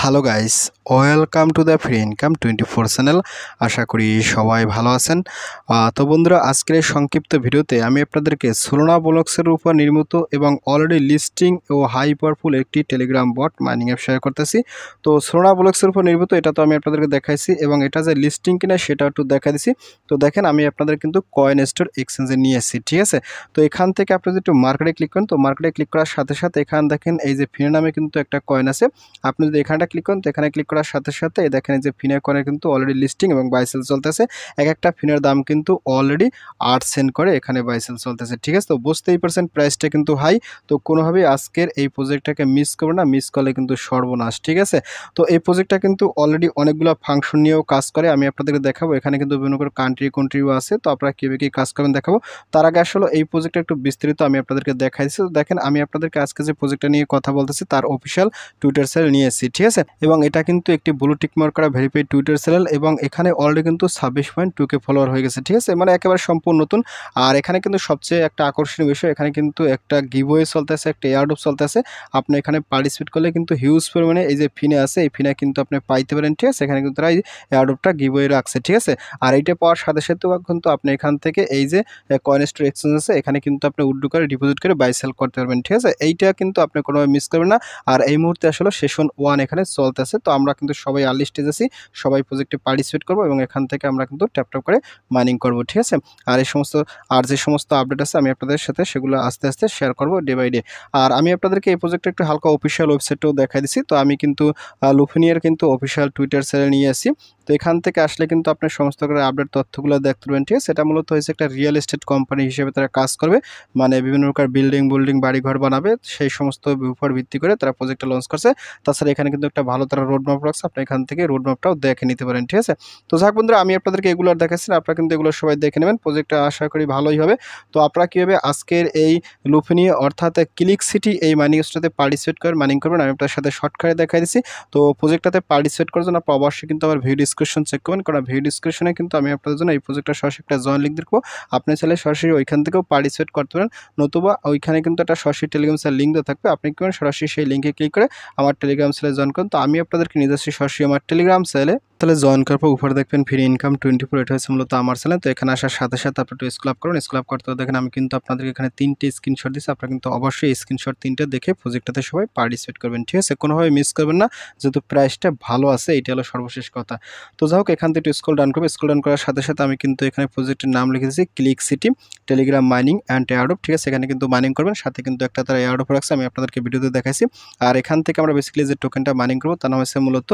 Hello guys, welcome to the free income 24 channel. আশা করি সবাই ভালো আছেন। তো বন্ধুরা, আজকের এই সংক্ষিপ্ত ভিডিওতে আমি আপনাদেরকে সোলনা ব্লকসের উপর নির্মিত এবং অলরেডি লিস্টিং ও হাই পাওয়ারফুল একটি Telegram bot mining app share করতেছি। তো সোলনা ব্লকসের উপর নির্মিত এটা তো আমি আপনাদেরকে দেখাইছি এবং এটা যে লিস্টিং কিনা সেটা একটু দেখা দিছি। তো দেখেন, আমি আপনাদের কিন্তু কয়েন স্টোর এক্সচেঞ্জে নিয়ে এসেছি, ঠিক আছে। তো এখান থেকে আপনি যদি একটু মার্কেটে ক্লিক করেন, তো মার্কেটে ক্লিক করার সাথে সাথে এখানে দেখেন এই যে ফিনে নামে কিন্তু একটা কয়েন আছে। আপনি যদি এখানটা ক্লিক করেন, তো এখানে ক্লিক করার সাথে সাথে দেখেন যে ফিনের কয়েনের কিন্তু অলরেডি লিস্টিং এবং বাই সেল চলতেছে। এক একটা ফিনের দাম কিন্তু অলরেডি 8 সেন্ট করে এখানে বাই সেল চলতেছে, ঠিক আছে। তো বুঝতেই পারছেন প্রাইসটা কিন্তু হাই। তো কোনোভাবেই আজকের এই প্রজেক্টটাকে মিস করবে না, মিস করলে কিন্তু সর্বনাশ, ঠিক আছে। তো এই প্রজেক্টটা কিন্তু অলরেডি অনেকগুলো ফাংশন নিয়েও কাজ করে, আমি আপনাদেরকে দেখাবো। এখানে কিন্তু বিভিন্ন করে কান্ট্রিও আছে, তো আপনারা কীভাবে কী কাজ করবেন দেখাবো। তার আগে আসলে এই প্রজেক্টটা একটু বিস্তারিত আমি আপনাদেরকে দেখাইছি। তো দেখেন, আমি আপনাদেরকে আজকে যে প্রজেক্টটা নিয়ে কথা বলতেছি তার অফিসিয়াল টুইটার চ্যানেল নিয়ে এসেছি, ঠিক আছে। এবং এটা কিন্তু একটি ব্লু টিক মার্ক করা ভেরিফাইড টুইটার চ্যানেল এবং এখানে অলরেডি কিন্তু 26.2K ফলোয়ার হয়ে গেছে, ঠিক আছে। মানে একেবারে সম্পূর্ণ নতুন। আর এখানে কিন্তু সবচেয়ে একটা আকর্ষণীয় বিষয়, এখানে কিন্তু একটা গিভওয়ে চলতেছে, একটা এয়ারড্রপ চলতেছে। আপনি এখানে পার্টিসিপেট করলে কিন্তু হিউজ পরিমাণে এই যে ফিনে আছে, এই ফিনে কিন্তু আপনি পাইতে পারেন, ঠিক আছে। এখানে কিন্তু তারা এই এয়ারড্রপটা গিভওয়ে রাখছে, ঠিক আছে। আর এইটা পাওয়ার সাথে সাথেও কিন্তু আপনি এখান থেকে এই যে কয়েন স্টোর এক্সচেঞ্জ আছে, এখানে কিন্তু আপনি উইথড্র করে ডিপোজিট করে বাই সেল করতে পারবেন, ঠিক আছে। এইটা কিন্তু আপনি কোনোভাবে মিস করবেন না। আর এই মুহূর্তে আসলে সেশন 1 এখানে চলতেছে। তো আমরা কিন্তু সবাই আর্লি স্টেজ আছি, সবাই প্রজেক্টে পার্টিসিপেট করবো এবং এখান থেকে আমরা কিন্তু ট্যাপ করে মাইনিং করবো, ঠিক আছে। আর এই সমস্ত যে সমস্ত আপডেট আছে আমি আপনাদের সাথে সেগুলো আস্তে আস্তে শেয়ার করবো ডে বাই ডে। আর আমি আপনাদেরকে এই প্রজেক্টটা একটু হালকা অফিসিয়াল ওয়েবসাইটও দেখাই দিচ্ছি। তো আমি কিন্তু লুফিনিয়ার কিন্তু অফিসিয়াল টুইটার চ্যানেল নিয়ে আসি। তো এখান থেকে আসলে কিন্তু আপনার সমস্ত করে আপডেট তথ্যগুলো দেখতে পাবেন, ঠিক আছে। এটা মূলত হয়েছে একটা রিয়েল এস্টেট কোম্পানি হিসেবে তারা কাজ করবে, মানে বিভিন্ন প্রকার বিল্ডিং বাড়িঘর বানাবে, সেই সমস্ত উপর ভিত্তি করে তারা প্রজেক্টটা লঞ্চ করছে। তাছাড়া এখানে কিন্তু একটা ভালো তারা রোড ম্যাপ রাখছে, আপনি এখান থেকে রোড ম্যাপটাও দেখে নিতে পারেন, ঠিক আছে। তো যাক বন্ধুরা, আমি আপনাদেরকে এগুলো দেখাচ্ছি, আপনারা কিন্তু এগুলো সবাই দেখে নেবেন, প্রজেক্টটা আশা করি ভালোই হবে। তো আপনারা কীভাবে আজকের এই লুফিনি অর্থাৎ ক্লিক সিটি এই মাইনিং স্টোরে পার্টিসিপেট করে মাইনিং করবেন আমি আপনার সাথে শর্টকাটে দেখাই দিচ্ছি। তো প্রজেক্টটাতে পার্টিসিপেট করার জন্য আপনারা অবশ্যই কিন্তু আমার ভিডিও ডিসক্রিপশন চেক করবেন, কারণ ভিডিও ডিসক্রিপশনে কিন্তু আমি আপনাদের জন্য এই প্রজেক্টটা সরাসরি একটা জয়েন লিঙ্ক দেবো। আপনি চাইলে সরাসরি ওইখান থেকেও পার্টিসিপেট করতে পারেন, নতুবা ওইখানে কিন্তু একটা সরাসরি টেলিগ্রাম চ্যানেল লিঙ্ক দেওয়া থাকবে, আপনি কি করেন সরাসরি সেই লিঙ্কে ক্লিক করে আমার টেলিগ্রাম চ্যানেলে জয়েন করুন। তো আমি আপনাদেরকে নিয়ে যাচ্ছি সরাসরি আমার টেলিগ্রাম চ্যানেলে। তাহলে জয়েন করার পর উপরে দেখবেন ফ্রি ইনকাম 24, এটা হচ্ছে মূলত আমার চ্যানেল। তো এখানে আসার সাথে সাথে আপনি একটু স্ক্রল আপ করুন। স্ক্রল আপ করতে দেখেন আমি কিন্তু আপনাদেরকে এখানে 3টে স্ক্রিনশট দিচ্ছি, আপনারা কিন্তু অবশ্যই স্ক্রিনশট 3টে দেখে প্রজেক্টটাতে সবাই পার্টিসিপেট করবেন, ঠিক আছে। কোনোভাবে মিস করবেন না, যেহেতু প্রাইসটা ভালো আছে, এইটা হলো সর্বশেষ কথা। তো যাই হোক, এখান থেকে একটু স্ক্রল ডাউন করবে। স্ক্রল ডাউন করার সাথে সাথে আমি কিন্তু এখানে প্রজেক্টের নাম লিখে দিয়েছি click city Telegram mining and airdrop, ঠিক আছে। এখানে কিন্তু মাইনিং করবেন, সাথে কিন্তু একটা তারা এয়ারড্রপ রাখছে, আমি আপনাদেরকে ভিডিওতে দেখাইছি। আর এখান থেকে আমরা বেসিক্যালি যে টোকেনটা মাইনিং করবো তার নাম হচ্ছে মূলত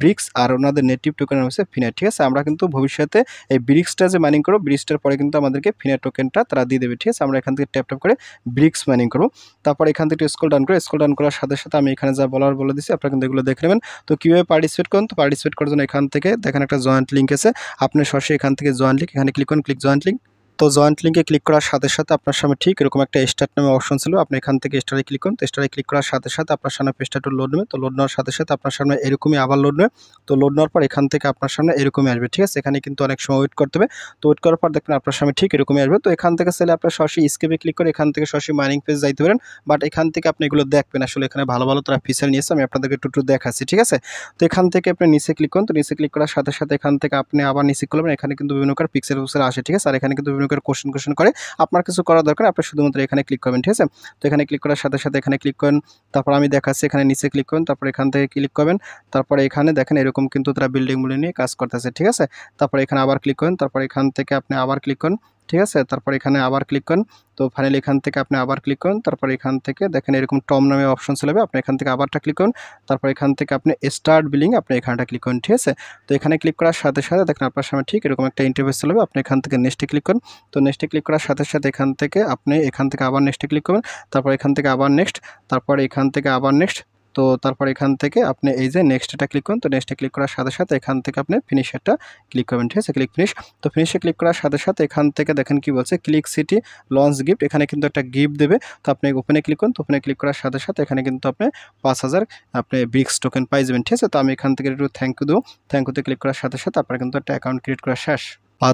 ব্রিক্স, আর ওনাদের নেটিভ টোকেন হচ্ছে ফিনেট, ঠিক আছে। আমরা কিন্তু ভবিষ্যতে এই ব্রিক্সটা যে মাইনিং করবো, ব্রিক্সটার পরে কিন্তু আমাদেরকে ফিনেট টোকেনটা তারা দিয়ে দেবে, ঠিক আছে। আমরা এখান থেকে ট্যাপ করে ব্রিক্স মাইনিং করবো। তারপর এখান থেকে স্ক্রল ডাউন করে স্ক্রল ডাউন করার সাথে সাথে আমি এখানে যা বলে দিচ্ছি, আপনারা কিন্তু এগুলো দেখে নেবেন। তো কীভাবে পার্টিসিপেট করুন, তো পার্টিসিপেট করার জন্য এখান থেকে দেখেন একটা জয়েন্ট লিঙ্ক আছে, আপনি সরাসরি এখান থেকে জয়েন্ট লিঙ্ক এখানে ক্লিক করুন, ক্লিক জয়েন্ট লিঙ্ক। তো জয়েন্ট লিঙ্কে ক্লিক করার সাথে সাথে আপনার সামনে ঠিক এরকম একটা স্টার্ট নামে অপশন ছিল, আপনি এখান থেকে স্টারে ক্লিক করুন। তো স্টারে ক্লিক করার সাথে সাথে আপনার সামনে পেজটা একটু লোড নেবে। তো লোড নেওয়ার সাথে সাথে আপনার সামনে এরকমই আবার লোড নেবে। তো লোড নেওয়ার পর এখান থেকে আপনার সামনে এরকমই আসবে, ঠিক আছে। এখানে কিন্তু অনেক সময় ওয়েট করতে হবে। তো ওয়েট করার পর দেখবেন আপনার সামনে ঠিক এরকমই আসবে। তো এখান থেকে চাইলে আপনার সরাসরি স্কেপে ক্লিক করে এখান থেকে সরাসরি মাইনিং পেজ যাইতে পারেন, বাট এখান থেকে আপনি এগুলো দেখবেন, আসলে এখানে ভালো ভালো তারা ফিচার নিয়েছে, আমি আপনাদেরকে একটু দেখাচ্ছি, ঠিক আছে। তো এখান থেকে আপনি নিচে ক্লিক করুন। তো নিচে ক্লিক করার সাথে সাথে এখান থেকে আপনি আবার নিচে করবেন, এখানে কিন্তু বিভিন্ন প্রকার পিক্সেল আসে, ঠিক আছে। আর এখানে কিন্তু বিভিন্ন প্রকার কোশ্চেন করে, আপনার কিছু করার দরকার আপনি শুধুমাত্র এখানে ক্লিক করবেন, ঠিক আছে। তো এখানে ক্লিক করার সাথে সাথে এখানে ক্লিক করেন, তারপর আমি দেখাচ্ছি এখানে নিচে ক্লিক করেন, তারপর এখান থেকে ক্লিক করবেন। তারপরে এখানে দেখেন এরকম কিন্তু তারা বিল্ডিং নিয়ে কাজ করতেছে, ঠিক আছে। তারপর এখানে আবার ক্লিক করেন, তারপর এখান থেকে আপনি আবার ক্লিক করেন, ঠিক আছে। তারপর এখানে আবার ক্লিক করেন। তো ফাইনালি এখান থেকে আপনি আবার ক্লিক করুন, তারপর এখান থেকে দেখেন এরকম টম নামে অপশন চলে যাবে, আপনি এখান থেকে আবারটা ক্লিক করুন। তারপর এখান থেকে আপনি স্টার্ট বিলিং আপনি এখানটা ক্লিক করুন, ঠিক আছে। তো এখানে ক্লিক করার সাথে সাথে দেখেন আপনার সামনে ঠিক এরকম একটা ইন্টারফেস চলে যাবে, আপনি এখান থেকে নেক্সটে ক্লিক করুন। তো নেক্সটে ক্লিক করার সাথে সাথে এখান থেকে আপনি এখান থেকে আবার নেক্সটে ক্লিক করবেন, তারপর এখান থেকে আবার নেক্সট, তারপর এখান থেকে আবার নেক্সট। তো তারপর এখান থেকে আপনি এই যে নেক্সটটা ক্লিক করুন। তো নেক্সটে ক্লিক করার সাথে সাথে এখান থেকে আপনি ফিনিশারটা ক্লিক করবেন, ঠিক আছে। Click finish. তো ফিনিশে ক্লিক করার সাথে সাথে এখান থেকে দেখেন কি বলছে ক্লিক সিটি লঞ্চ গিফট, এখানে কিন্তু একটা গিফট দেবে। তো আপনি ওপেনে ক্লিক করুন। তো ওপেনে ক্লিক করার সাথে সাথে এখানে কিন্তু আপনি 5000 আপনি ব্রিক্স টোকেন পাই যাবেন, ঠিক আছে। তো আমি এখান থেকে একটু থ্যাংক ইউ দেবো। থ্যাংক ইউতে ক্লিক করার সাথে সাথে আপনার কিন্তু একটা অ্যাকাউন্ট ক্রিয়েট করা শেষ।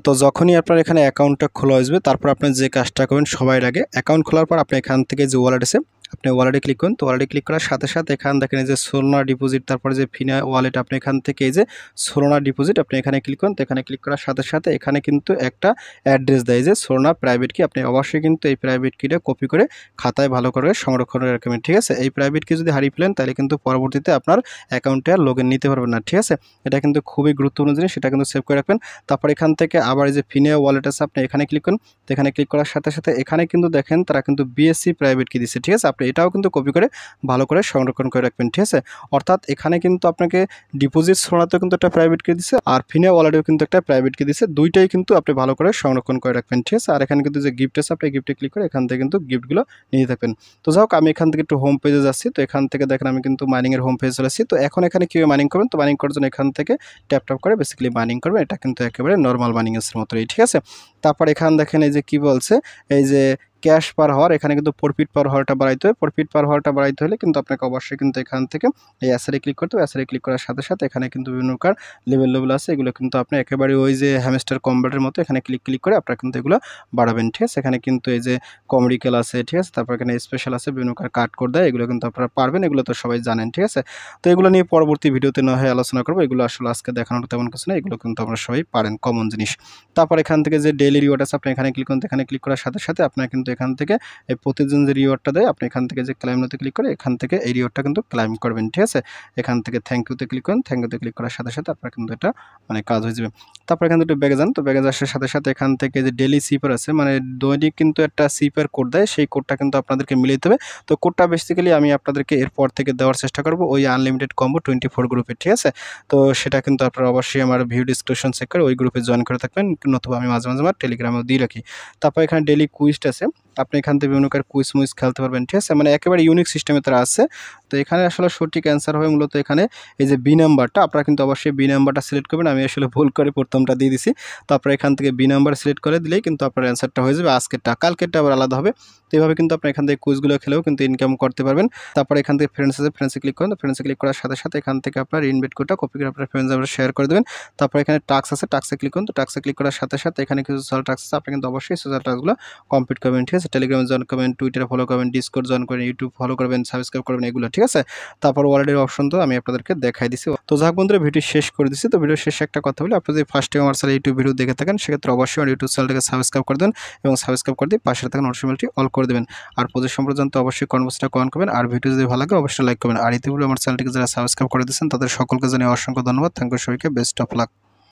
তো যখনই আপনার এখানে অ্যাকাউন্টটা খোলা আসবে, তারপর আপনি যে কাজটা করবেন সবার আগে অ্যাকাউন্ট খোলার পর আপনি এখান থেকে যে ওয়ালেট আছে আপনি ওয়ালেটে ক্লিক করুন। তো ওয়ালেটে ক্লিক করার সাথে সাথে এখানে দেখেন এই যে সোলনা ডিপোজিট, তারপরে যে ফিনা ওয়ালেট, আপনি এখান থেকে এই যে সোলনা ডিপোজিট আপনি এখানে ক্লিক করুন। তো এখানে ক্লিক করার সাথে সাথে এখানে কিন্তু একটা অ্যাড্রেস দেয় যে সোলনা প্রাইভেট কি। আপনি অবশ্যই কিন্তু এই প্রাইভেট কিটা কপি করে খাতায় ভালো করে সংরক্ষণ করে রাখবেন, ঠিক আছে। এই প্রাইভেট কি যদি হারিয়ে ফেলেন তাহলে কিন্তু পরবর্তীতে আপনার অ্যাকাউন্টে আর লগইন নিতে পারবেন না, ঠিক আছে। এটা কিন্তু খুবই গুরুত্বপূর্ণ জিনিস, সেটা কিন্তু সেভ করে রাখবেন। তারপর এখান থেকে আবার এই যে ফিনিয়া ওয়ালেট আছে, আপনি এখানে ক্লিক করুন। তো এখানে ক্লিক করার সাথে সাথে এখানে কিন্তু দেখেন তারা কিন্তু বিএসসি প্রাইভেট কি দিচ্ছে, ঠিক আছে। আপনি এটাও কিন্তু কপি করে ভালো করে সংরক্ষণ করে রাখবেন, ঠিক আছে। অর্থাৎ এখানে কিন্তু আপনাকে ডিপোজিট সোনাতেও কিন্তু একটা প্রাইভেট কি দিচ্ছে, আর ফিনিয়া ওয়ালেটেও কিন্তু একটা প্রাইভেট কি দিচ্ছে, দুইটাই কিন্তু আপনি ভালো করে সংরক্ষণ করে রাখবেন, ঠিক আছে। আর এখানে কিন্তু যে গিফট আছে, আপনি গিফটে ক্লিক করে এখান থেকে কিন্তু গিফটগুলো নিয়ে থাকবেন। তো যাই হোক, আমি এখান থেকে একটু হোম পেজে যাচ্ছি। তো এখান থেকে দেখেন আমি কিন্তু মাইনিংয়ের হোম পেজে চলে আসছি। তো এখন এখানে কীভাবে মাইনিং করবেন, তো মাইনিং করার জন্য এখান থেকে ট্যাপ করে বেসিক্যালি মাইনিং করবেন। এটা কিন্তু একেবারে নর্মাল মাইনিংয়ের মতোই, ঠিক আছে। তারপর এখান দেখেন এই যে কি বলছে, এই যে ক্যাশ পার হওয়ার, এখানে কিন্তু প্রফিট পার হওয়ারটা বাড়াইতে হবে। প্রফিট পার হওয়ারটা বাড়াইতে হলে কিন্তু আপনাকে অবশ্যই কিন্তু এখান থেকে এই অ্যাসারে ক্লিক করতে হবে। অ্যাসারে ক্লিক করার সাথে সাথে এখানে কিন্তু বিভিন্ন প্রকার লেভেল আছে, এগুলো কিন্তু আপনি একেবারে ওই যে হ্যামস্টার কম্বাটের মতো এখানে ক্লিক করে আপনারা কিন্তু এগুলো বাড়াবেন, ঠিক আছে। এখানে কিন্তু এই যে কমেডিক্যাল আছে, ঠিক আছে। তারপর এখানে স্পেশাল আছে, বিভিন্ন প্রকার কাট কোড দেয়, এগুলো কিন্তু আপনারা পারবেন, এগুলো তো সবাই জানেন, ঠিক আছে। তো এগুলো নিয়ে পরবর্তী ভিডিওতে না হয় আলোচনা করবো, এগুলো আসলে আজকে দেখানোর তেমন কিছু না, এগুলো কিন্তু আমরা সবাই পারেন, কমন জিনিস। তারপর এখান থেকে যে ডেইলি রিওয়ার্ড আছে, আপনি এখানে ক্লিক করুন। এখানে ক্লিক করার সাথে সাথে আপনার কিন্তু এখান থেকে এই প্রতিদিন যে রিওয়ার্ডটা দেয়, আপনি এখান থেকে যে ক্লাইম নোতে ক্লিক করে এখান থেকে এই রিওয়ার্ডটা কিন্তু ক্লাইম করবেন, ঠিক আছে। এখান থেকে থ্যাংক ইউতে ক্লিক করুন। থ্যাংক ইউতে ক্লিক করার সাথে সাথে আপনার কিন্তু এটা মানে কাজ হয়ে যাবে। তারপর এখান থেকে একটু ব্যাগে যান। তো ব্যাগে আসার সাথে সাথে এখান থেকে যে ডেইলি সিপার আছে, মানে দৈনিক কিন্তু একটা সিপার কোড দেয়, সেই কোডটা কিন্তু আপনাদেরকে মিলিয়ে দিতে হবে। তো কোডটা বেসিক্যালি আমি আপনাদেরকে এরপর থেকে দেওয়ার চেষ্টা করব ওই আনলিমিটেড কম্বো 24 গ্রুপে, ঠিক আছে। তো সেটা কিন্তু আপনারা অবশ্যই আমার ভিডিও ডিসক্রিপশন চেক করে ওই গ্রুপে জয়েন করে থাকবেন, নতুবা আমি মাঝে মাঝে আমার টেলিগ্রামেও দিয়ে রাখি। তারপর এখানে ডেইলি কুইজ আছে, আপনি এখান থেকে বিভিন্ন প্রকার কুইজ মুইজ খেলতে পারবেন, ঠিক আছে। মানে একেবারে ইউনিক সিস্টেমে তারা আছে। তো এখানে আসলে সঠিক অ্যান্সার হবে মূলত এখানে এই যে বি নাম্বারটা, আপনারা কিন্তু অবশ্যই বি নাম্বারটা সিলেক্ট করবেন। আমি আসলে ভুল করে প্রথমটা দিয়ে দিছি। তো আপনারা এখান থেকে বি নাম্বার সিলেক্ট করে দিলেই কিন্তু আপনার অ্যান্সারটা হয়ে যাবে। আজকেরটা, কালকেরটা আবার আলাদা হবে। তো এইভাবে কিন্তু আপনি এখান থেকে কুইজগুলো খেলেও কিন্তু ইনকাম করতে পারবেন। তারপর এখান থেকে ফ্রেন্ডস আছে, ফ্রেন্ডসে ক্লিক করেন। তো ফ্রেন্ডসে ক্লিক করার সাথে সাথে এখান থেকে আপনার ইনভাইট কোডটা কপি করে আপনার ফ্রেন্ডস আমরা শেয়ার করে দেবেন। তারপর এখানে টাস্ক আছে, টাস্কে ক্লিক করুন। তো টাস্কে ক্লিক করার সাথে সাথে এখানে কিছু সোশ্যাল টাস্ক আছে, আপনি কিন্তু অবশ্যই সোশ্যাল টাস্কগুলো কমপ্লিট করবেন, ঠিক আছে। টেলিগ্রামে জয়েন করবেন, টুইটারে ফলো করবেন, ডিসকর্ড জয়েন করবেন, ইউটিউব ফলো করবেন, সাবস্ক্রাইব করবেন, এগুলো, ঠিক আছে। তারপর ওয়ালেটের অপশন তো আমি আপনাদেরকে দেখাই দিছি। তো যাক বন্ধুরা, ভিডিও শেষ করে দিচ্ছি। তো ভিডিও শেষে একটা কথা বলি, আপনি যদি ফার্স্ট টাইম আমার চ্যানেল ইউটিউব ভিডিও দেখে থাকেন, সেক্ষেত্রে অবশ্যই আমার ইউটিউব চ্যানেলটাকে সাবস্ক্রাইব করে দেন এবং সাবস্ক্রাইব করে দিয়ে পাশে থাকা নোটিফিকেশনটি অল করে দেবেন। আর প্রতি সম্পর্কে জানতে অবশ্যই কনভার্সটা কমেন্ট করবেন, আর ভিডিও যদি ভালো লাগে অবশ্যই লাইক করবেন। আর ইতিপূর্বে আমার চ্যানেলটিকে যারা সাবস্ক্রাইব করে দিয়েছেন তাদের সকলকে জানিয়ে অসংখ্য ধন্যবাদ। থ্যাংক ইউ, সবাইকে বেস্ট অফ লাক।